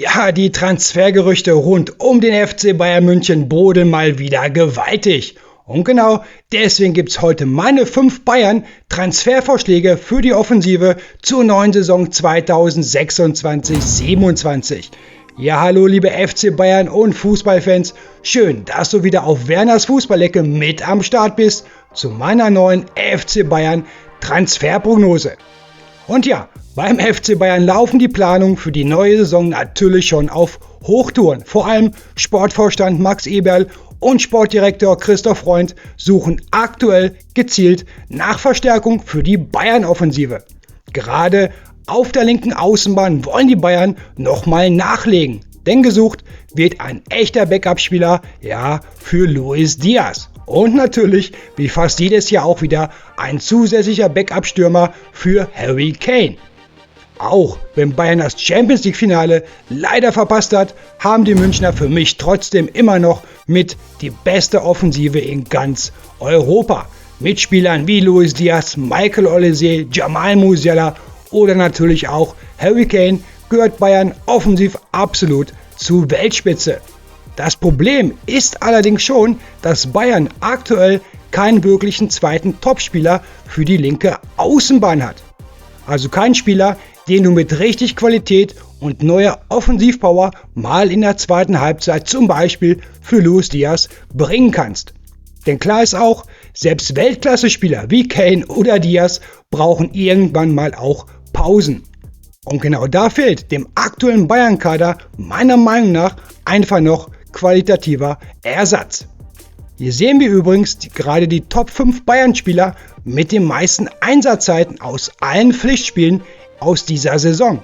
Ja, die Transfergerüchte rund um den FC Bayern München brodeln mal wieder gewaltig. Und genau deswegen gibt's heute meine 5 Bayern-Transfervorschläge für die Offensive zur neuen Saison 2026/27. Ja, hallo liebe FC Bayern und Fußballfans. Schön, dass du wieder auf Werners Fußballecke mit am Start bist zu meiner neuen FC Bayern Transferprognose. Und ja, beim FC Bayern laufen die Planungen für die neue Saison natürlich schon auf Hochtouren. Vor allem Sportvorstand Max Eberl und Sportdirektor Christoph Freund suchen aktuell gezielt nach Verstärkung für die Bayern-Offensive. Gerade auf der linken Außenbahn wollen die Bayern nochmal nachlegen, denn gesucht wird ein echter Backup-Spieler, ja, für Luis Diaz. Und natürlich, wie fast jedes Jahr auch wieder, ein zusätzlicher Backup-Stürmer für Harry Kane. Auch wenn Bayern das Champions-League-Finale leider verpasst hat, haben die Münchner für mich trotzdem immer noch mit die beste Offensive in ganz Europa. Mit Spielern wie Luis Diaz, Michael Olise, Jamal Musiala oder natürlich auch Harry Kane gehört Bayern offensiv absolut zur Weltspitze. Das Problem ist allerdings schon, dass Bayern aktuell keinen wirklichen zweiten Topspieler für die linke Außenbahn hat. Also kein Spieler, den du mit richtig Qualität und neuer Offensivpower mal in der zweiten Halbzeit zum Beispiel für Luis Diaz bringen kannst. Denn klar ist auch, selbst Weltklasse-Spieler wie Kane oder Diaz brauchen irgendwann mal auch Pausen. Und genau da fehlt dem aktuellen Bayern-Kader meiner Meinung nach einfach noch qualitativer Ersatz. Hier sehen wir übrigens gerade die Top 5 Bayern-Spieler mit den meisten Einsatzzeiten aus allen Pflichtspielen aus dieser Saison.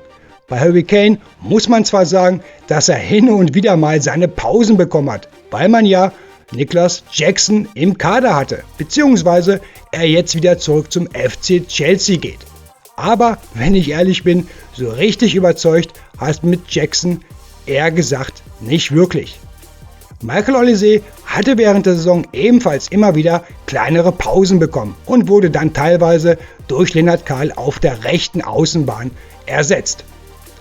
Bei Harry Kane muss man zwar sagen, dass er hin und wieder mal seine Pausen bekommen hat, weil man ja Nicolas Jackson im Kader hatte, beziehungsweise er jetzt wieder zurück zum FC Chelsea geht. Aber wenn ich ehrlich bin, so richtig überzeugt hat mit Jackson eher gesagt nicht wirklich. Michael Olise hatte während der Saison ebenfalls immer wieder kleinere Pausen bekommen und wurde dann teilweise durch Lennart Kahl auf der rechten Außenbahn ersetzt.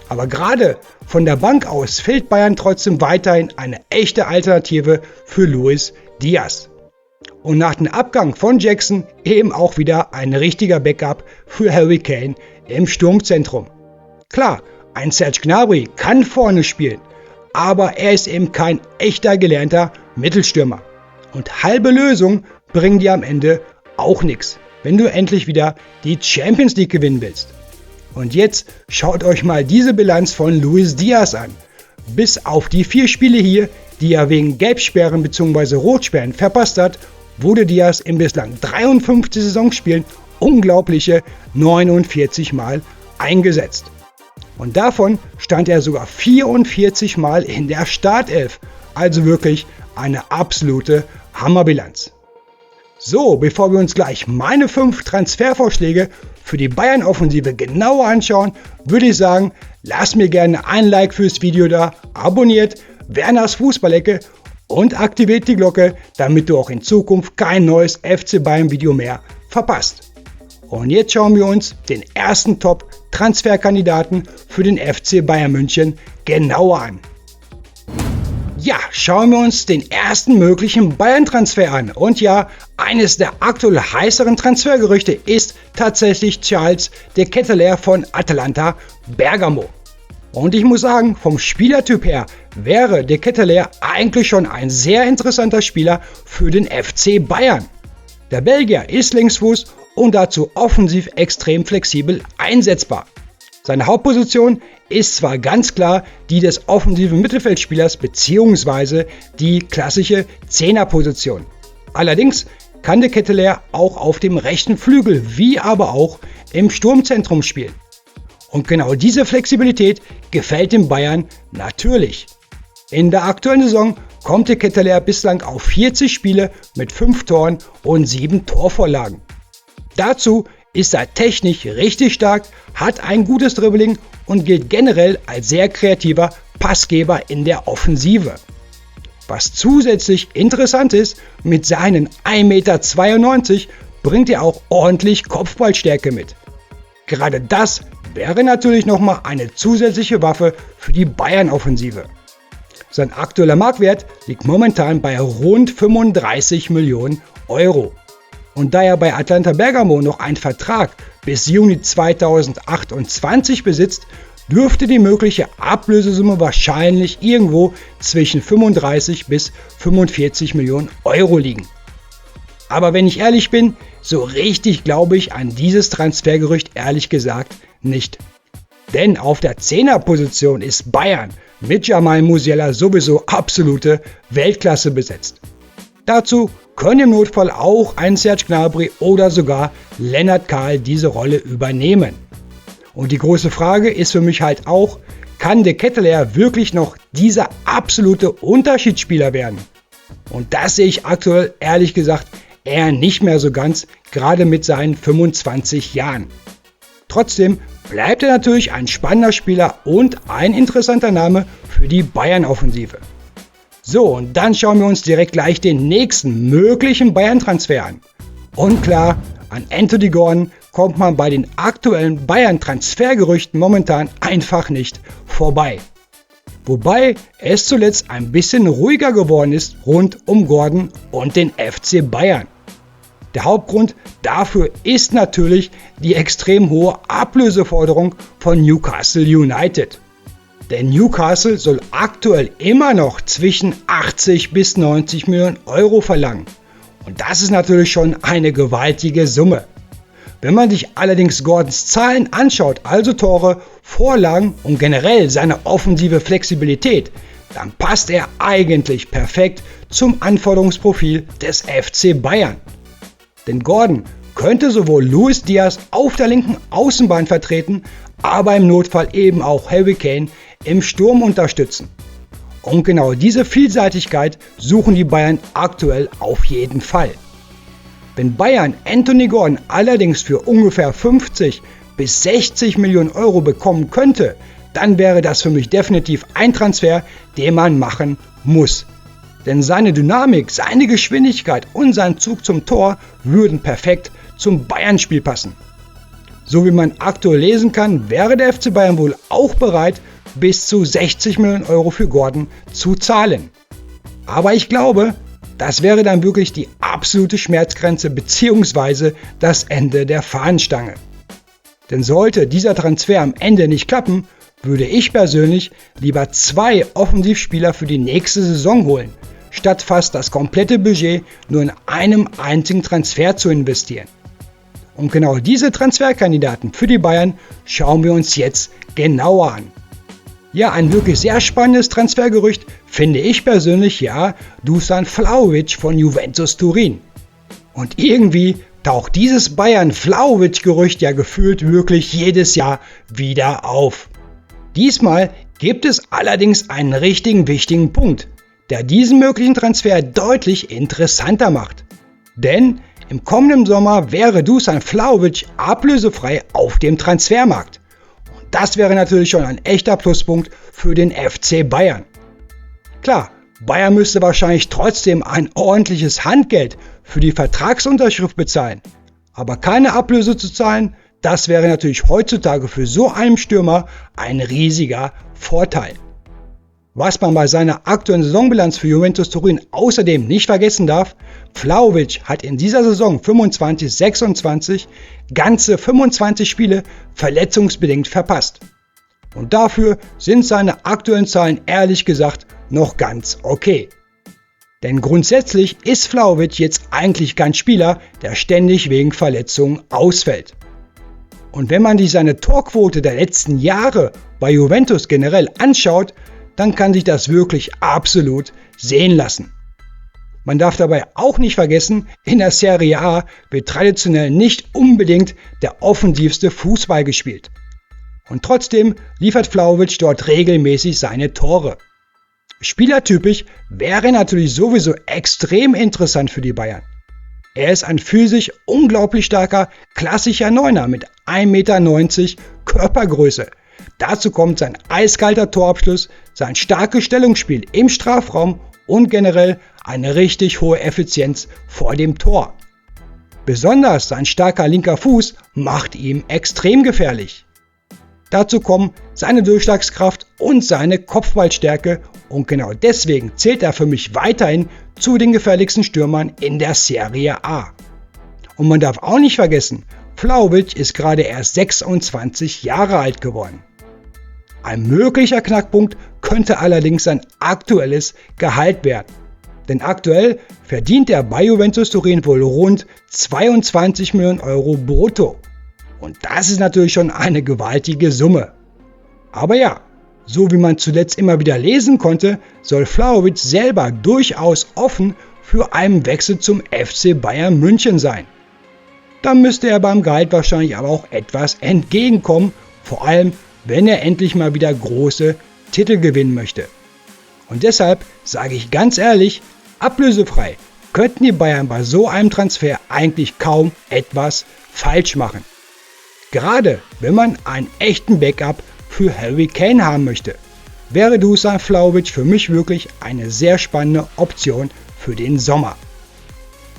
Aber gerade von der Bank aus fehlt Bayern trotzdem weiterhin eine echte Alternative für Luis Diaz. Und nach dem Abgang von Jackson eben auch wieder ein richtiger Backup für Harry Kane im Sturmzentrum. Klar, ein Serge Gnabry kann vorne spielen, aber er ist eben kein echter gelernter Mittelstürmer. Und halbe Lösungen bringen dir am Ende auch nichts, wenn du endlich wieder die Champions League gewinnen willst. Und jetzt schaut euch mal diese Bilanz von Luis Diaz an. Bis auf die 4 Spiele hier, die er wegen Gelbsperren bzw. Rotsperren verpasst hat, wurde Diaz in bislang 53 Saisonspielen unglaubliche 49 Mal eingesetzt. Und davon stand er sogar 44 Mal in der Startelf. Also wirklich eine absolute Hammerbilanz. So, bevor wir uns gleich meine 5 Transfervorschläge für die Bayern-Offensive genauer anschauen, würde ich sagen, lasst mir gerne ein Like fürs Video da, abonniert Werners Fußballecke und aktiviert die Glocke, damit du auch in Zukunft kein neues FC Bayern Video mehr verpasst. Und jetzt schauen wir uns den ersten Top-Transferkandidaten für den FC Bayern München genauer an. Ja, schauen wir uns den ersten möglichen Bayern-Transfer an. Und ja, eines der aktuell heißeren Transfergerüchte ist tatsächlich Charles de Ketelaere von Atalanta Bergamo. Und ich muss sagen, vom Spielertyp her wäre de Ketelaere eigentlich schon ein sehr interessanter Spieler für den FC Bayern. Der Belgier ist Linksfuß und dazu offensiv extrem flexibel einsetzbar. Seine Hauptposition ist zwar ganz klar die des offensiven Mittelfeldspielers bzw. die klassische Zehnerposition. Allerdings kann de Ketelaere auch auf dem rechten Flügel wie aber auch im Sturmzentrum spielen. Und genau diese Flexibilität gefällt den Bayern natürlich. In der aktuellen Saison kommt de Ketelaere bislang auf 40 Spiele mit 5 Toren und 7 Torvorlagen. Dazu ist er technisch richtig stark, hat ein gutes Dribbling und gilt generell als sehr kreativer Passgeber in der Offensive. Was zusätzlich interessant ist, mit seinen 1,92 m bringt er auch ordentlich Kopfballstärke mit. Gerade das wäre natürlich nochmal eine zusätzliche Waffe für die Bayern-Offensive. Sein aktueller Marktwert liegt momentan bei rund 35 Millionen Euro. Und da er bei Atalanta Bergamo noch einen Vertrag bis Juni 2028 besitzt, dürfte die mögliche Ablösesumme wahrscheinlich irgendwo zwischen 35 bis 45 Millionen Euro liegen. Aber wenn ich ehrlich bin, so richtig glaube ich an dieses Transfergerücht ehrlich gesagt nicht. Denn auf der 10er-Position ist Bayern mit Jamal Musiala sowieso absolute Weltklasse besetzt. Dazu können im Notfall auch ein Serge Gnabry oder sogar Lennart Kahl diese Rolle übernehmen. Und die große Frage ist für mich halt auch, kann De Ketelaere wirklich noch dieser absolute Unterschiedsspieler werden? Und das sehe ich aktuell ehrlich gesagt eher nicht mehr so ganz, gerade mit seinen 25 Jahren. Trotzdem bleibt er natürlich ein spannender Spieler und ein interessanter Name für die Bayern-Offensive. So, und dann schauen wir uns direkt gleich den nächsten möglichen Bayern-Transfer an. Und klar, an Anthony Gordon kommt man bei den aktuellen Bayern-Transfergerüchten momentan einfach nicht vorbei. Wobei es zuletzt ein bisschen ruhiger geworden ist rund um Gordon und den FC Bayern. Der Hauptgrund dafür ist natürlich die extrem hohe Ablöseforderung von Newcastle United. Denn Newcastle soll aktuell immer noch zwischen 80 bis 90 Millionen Euro verlangen. Und das ist natürlich schon eine gewaltige Summe. Wenn man sich allerdings Gordons Zahlen anschaut, also Tore, Vorlagen und generell seine offensive Flexibilität, dann passt er eigentlich perfekt zum Anforderungsprofil des FC Bayern. Denn Gordon könnte sowohl Luis Diaz auf der linken Außenbahn vertreten, aber im Notfall eben auch Harry Kane im Sturm unterstützen. Und genau diese Vielseitigkeit suchen die Bayern aktuell auf jeden Fall. Wenn Bayern Anthony Gordon allerdings für ungefähr 50 bis 60 Millionen Euro bekommen könnte, dann wäre das für mich definitiv ein Transfer, den man machen muss. Denn seine Dynamik, seine Geschwindigkeit und sein Zug zum Tor würden perfekt zum Bayern-Spiel passen. So wie man aktuell lesen kann, wäre der FC Bayern wohl auch bereit, bis zu 60 Millionen Euro für Gordon zu zahlen. Aber ich glaube, das wäre dann wirklich die absolute Schmerzgrenze bzw. das Ende der Fahnenstange. Denn sollte dieser Transfer am Ende nicht klappen, würde ich persönlich lieber 2 Offensivspieler für die nächste Saison holen, statt fast das komplette Budget nur in einem einzigen Transfer zu investieren. Und genau diese Transferkandidaten für die Bayern schauen wir uns jetzt genauer an. Ja, ein wirklich sehr spannendes Transfergerücht finde ich persönlich ja Dusan Vlahovic von Juventus Turin. Und irgendwie taucht dieses Bayern-Vlahovic-Gerücht ja gefühlt wirklich jedes Jahr wieder auf. Diesmal gibt es allerdings einen richtigen wichtigen Punkt, der diesen möglichen Transfer deutlich interessanter macht. Denn im kommenden Sommer wäre Dusan Vlahovic ablösefrei auf dem Transfermarkt. Und das wäre natürlich schon ein echter Pluspunkt für den FC Bayern. Klar, Bayern müsste wahrscheinlich trotzdem ein ordentliches Handgeld für die Vertragsunterschrift bezahlen. Aber keine Ablöse zu zahlen, das wäre natürlich heutzutage für so einen Stürmer ein riesiger Vorteil. Was man bei seiner aktuellen Saisonbilanz für Juventus Turin außerdem nicht vergessen darf, Vlahovic hat in dieser Saison 25/26 ganze 25 Spiele verletzungsbedingt verpasst. Und dafür sind seine aktuellen Zahlen ehrlich gesagt noch ganz okay. Denn grundsätzlich ist Vlahovic jetzt eigentlich kein Spieler, der ständig wegen Verletzungen ausfällt. Und wenn man sich seine Torquote der letzten Jahre bei Juventus generell anschaut, dann kann sich das wirklich absolut sehen lassen. Man darf dabei auch nicht vergessen, in der Serie A wird traditionell nicht unbedingt der offensivste Fußball gespielt. Und trotzdem liefert Vlahovic dort regelmäßig seine Tore. Spielertypisch wäre natürlich sowieso extrem interessant für die Bayern. Er ist ein physisch unglaublich starker, klassischer Neuner mit 1,90 Meter Körpergröße. Dazu kommt sein eiskalter Torabschluss, sein starkes Stellungsspiel im Strafraum und generell eine richtig hohe Effizienz vor dem Tor. Besonders sein starker linker Fuß macht ihn extrem gefährlich. Dazu kommen seine Durchschlagskraft und seine Kopfballstärke und genau deswegen zählt er für mich weiterhin zu den gefährlichsten Stürmern in der Serie A. Und man darf auch nicht vergessen, Vlahovic ist gerade erst 26 Jahre alt geworden. Ein möglicher Knackpunkt könnte allerdings sein aktuelles Gehalt werden. Denn aktuell verdient er bei Juventus Turin wohl rund 22 Millionen Euro brutto. Und das ist natürlich schon eine gewaltige Summe. Aber ja, so wie man zuletzt immer wieder lesen konnte, soll Vlahovic selber durchaus offen für einen Wechsel zum FC Bayern München sein. Da müsste er beim Gehalt wahrscheinlich aber auch etwas entgegenkommen, vor allem wenn er endlich mal wieder große Titel gewinnen möchte. Und deshalb sage ich ganz ehrlich, ablösefrei könnten die Bayern bei so einem Transfer eigentlich kaum etwas falsch machen. Gerade wenn man einen echten Backup für Harry Kane haben möchte, wäre Dusan Vlahovic für mich wirklich eine sehr spannende Option für den Sommer.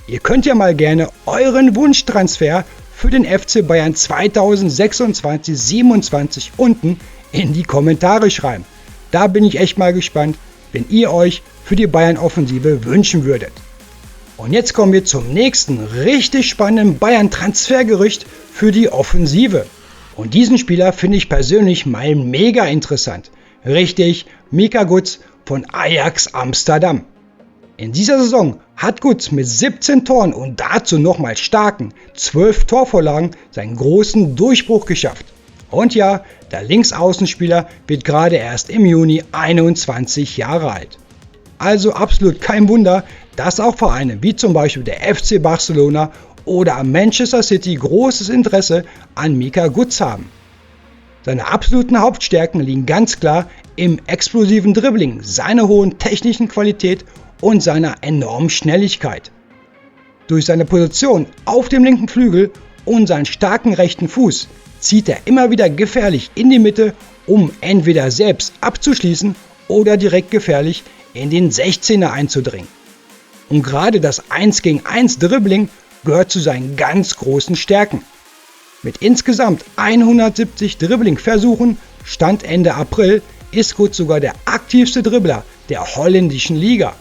Ihr könnt ja mal gerne euren Wunschtransfer für den FC Bayern 2026-27 unten in die Kommentare schreiben. Da bin ich echt mal gespannt, wenn ihr euch für die Bayern-Offensive wünschen würdet. Und jetzt kommen wir zum nächsten richtig spannenden Bayern-Transfergerücht für die Offensive. Und diesen Spieler finde ich persönlich mal mega interessant. Richtig, Mika Götze von Ajax Amsterdam. In dieser Saison hat Götze mit 17 Toren und dazu nochmal starken 12 Torvorlagen seinen großen Durchbruch geschafft. Und ja, der Linksaußenspieler wird gerade erst im Juni 21 Jahre alt. Also absolut kein Wunder, dass auch Vereine wie zum Beispiel der FC Barcelona oder Manchester City großes Interesse an Mika Götze haben. Seine absoluten Hauptstärken liegen ganz klar im explosiven Dribbling, seiner hohen technischen Qualität und seiner enormen Schnelligkeit. Durch seine Position auf dem linken Flügel und seinen starken rechten Fuß zieht er immer wieder gefährlich in die Mitte, um entweder selbst abzuschließen oder direkt gefährlich in den 16er einzudringen. Und gerade das 1 gegen 1 Dribbling gehört zu seinen ganz großen Stärken. Mit insgesamt 170 Dribbling-Versuchen Stand Ende April ist Götze sogar der aktivste Dribbler der holländischen Liga.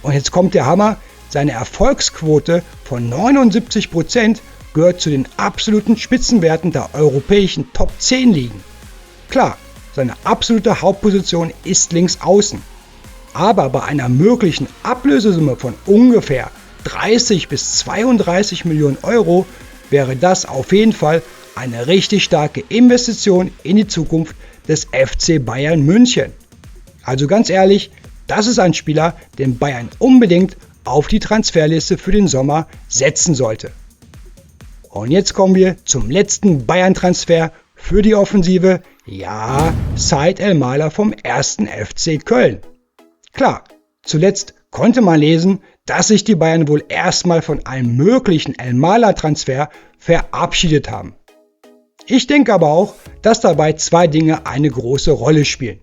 Und jetzt kommt der Hammer, seine Erfolgsquote von 79% gehört zu den absoluten Spitzenwerten der europäischen Top 10 Ligen. Klar, seine absolute Hauptposition ist links außen. Aber bei einer möglichen Ablösesumme von ungefähr 30 bis 32 Millionen Euro wäre das auf jeden Fall eine richtig starke Investition in die Zukunft des FC Bayern München. Also ganz ehrlich, das ist ein Spieler, den Bayern unbedingt auf die Transferliste für den Sommer setzen sollte. Und jetzt kommen wir zum letzten Bayern-Transfer für die Offensive. Ja, Said Elmalah vom 1. FC Köln. Klar, zuletzt konnte man lesen, dass sich die Bayern wohl erstmal von einem möglichen Elmalah-Transfer verabschiedet haben. Ich denke aber auch, dass dabei zwei Dinge eine große Rolle spielen.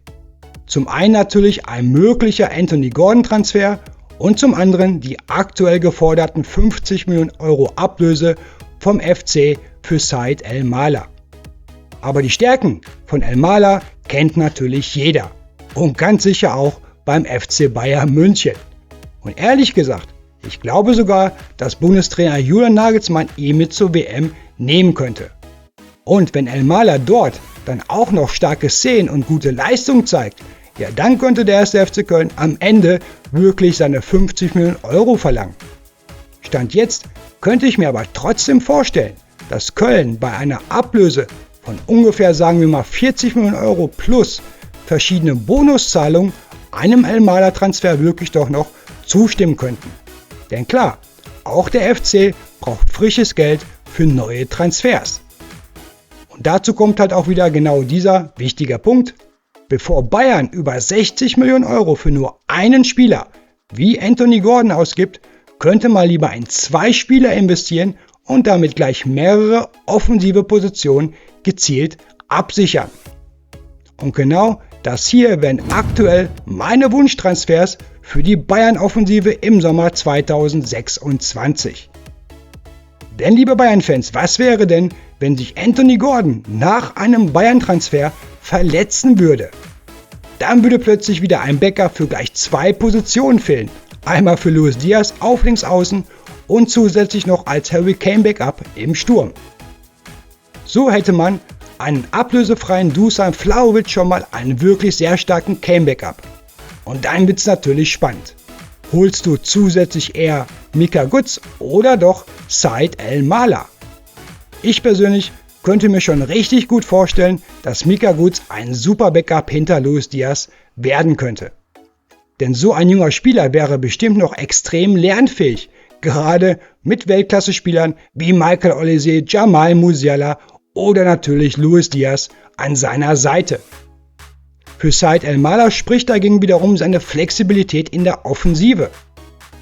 Zum einen natürlich ein möglicher Anthony Gordon-Transfer und zum anderen die aktuell geforderten 50 Millionen Euro Ablöse vom FC für Said Elmalah. Aber die Stärken von Elmalah kennt natürlich jeder und ganz sicher auch beim FC Bayern München. Und ehrlich gesagt, ich glaube sogar, dass Bundestrainer Julian Nagelsmann ihn mit zur WM nehmen könnte. Und wenn Elmalah dort dann auch noch starke Szenen und gute Leistung zeigt, ja, dann könnte der 1. FC Köln am Ende wirklich seine 50 Millionen Euro verlangen. Stand jetzt könnte ich mir aber trotzdem vorstellen, dass Köln bei einer Ablöse von ungefähr, sagen wir mal, 40 Millionen Euro plus verschiedene Bonuszahlungen einem Elmalah-Transfer wirklich doch noch zustimmen könnten. Denn klar, auch der FC braucht frisches Geld für neue Transfers. Und dazu kommt halt auch wieder genau dieser wichtige Punkt. Bevor Bayern über 60 Millionen Euro für nur einen Spieler wie Anthony Gordon ausgibt, könnte man lieber in 2 Spieler investieren und damit gleich mehrere offensive Positionen gezielt absichern. Und genau das hier wären aktuell meine Wunschtransfers für die Bayern-Offensive im Sommer 2026. Denn liebe Bayern-Fans, was wäre denn, wenn sich Anthony Gordon nach einem Bayern-Transfer verletzen würde? Dann würde plötzlich wieder ein Backup für gleich 2 Positionen fehlen. Einmal für Luis Diaz auf Linksaußen und zusätzlich noch als Harry Kane Backup im Sturm. So hätte man einen ablösefreien Dusan Vlahovic schon mal einen wirklich sehr starken Kane Backup. Und dann wird es natürlich spannend. Holst du zusätzlich eher Mika Götz oder doch Said El-Mala? Ich persönlich könnte mir schon richtig gut vorstellen, dass Mika Götz ein super Backup hinter Luis Diaz werden könnte. Denn so ein junger Spieler wäre bestimmt noch extrem lernfähig, gerade mit Weltklasse-Spielern wie Michael Olise, Jamal Musiala oder natürlich Luis Diaz an seiner Seite. Für Said El-Mala spricht dagegen wiederum seine Flexibilität in der Offensive.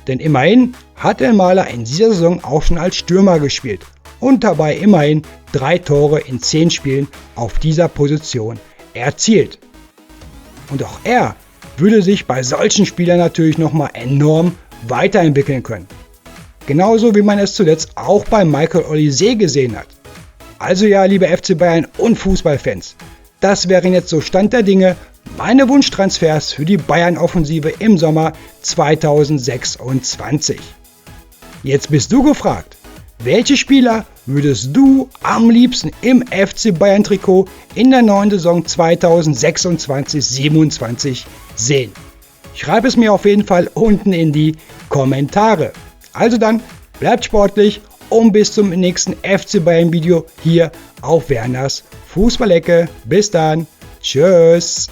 Denn immerhin hat El-Mala in dieser Saison auch schon als Stürmer gespielt und dabei immerhin 3 Tore in 10 Spielen auf dieser Position erzielt. Und auch er würde sich bei solchen Spielern natürlich nochmal enorm weiterentwickeln können. Genauso wie man es zuletzt auch bei Michael Olise gesehen hat. Also ja, liebe FC Bayern und Fußballfans, das wären jetzt so Stand der Dinge meine Wunschtransfers für die Bayern-Offensive im Sommer 2026. Jetzt bist du gefragt, welche Spieler würdest du am liebsten im FC Bayern-Trikot in der neuen Saison 2026/27 sehen? Schreib es mir auf jeden Fall unten in die Kommentare. Also dann, bleibt sportlich und bis zum nächsten FC Bayern Video hier auf Werners Fußballecke. Bis dann, tschüss!